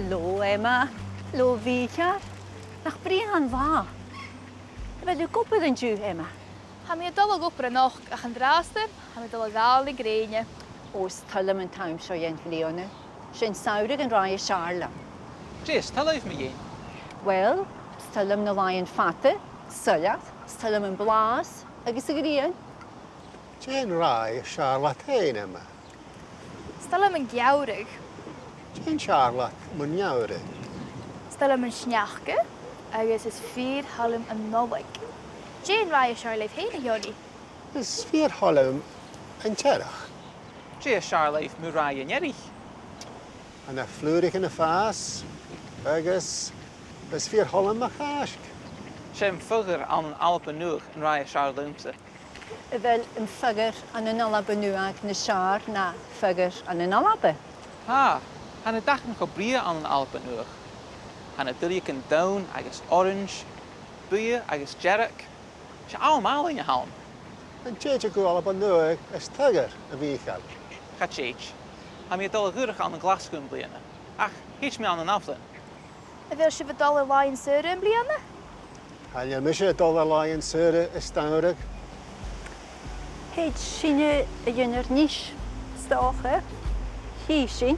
Hallo, Emma. Hallo, Mìcheal. Nach Brian va. Wel u goppel yn ju, Emma. Ha mi dal op er nog een draaster, ha mi dal gaal de greenje. Oes talem yn taim sio yen Leone. Sy'n sawrig yn rai y siarla. Jess, tell over me. Wel, talem na lai yn ffata, syliad, talem yn blas, agos y grian. Jane rai Charlotte heen Emma. Stel hem een gjourig. Jane Charlotte mun jouwre. Stel hem een snjachke, agus is 4 halm een nobek. Jane rij Charlotte heen, Jody. Is 4 holm en terach. Jess, Charlotte, Murray and Yerry. En een vloerig in de faas. Agus is 4 holm machaask. Shem fugger aan een Alpenur en Raya Charlotte. Wel, een fugger aan een alabe nu ag na siar na fugger aan een alabe. Ha, han het dag nog brie aan een Alpenur. Han het dulken down, agus orange, buie, agus jerk. Ze allemaal in je helm. En Jane go al op een nuig is tugger een Mìcheal. Gaat Cheech. Han je dol gurig aan een glaskoen blienen. Ach, hitch me aan een aflen. Wil je wat alle lijn zeuren bliane? En je mis je dollar lion sure is stourig. Heet sinne een er nisch stoch, hè? Hier zien.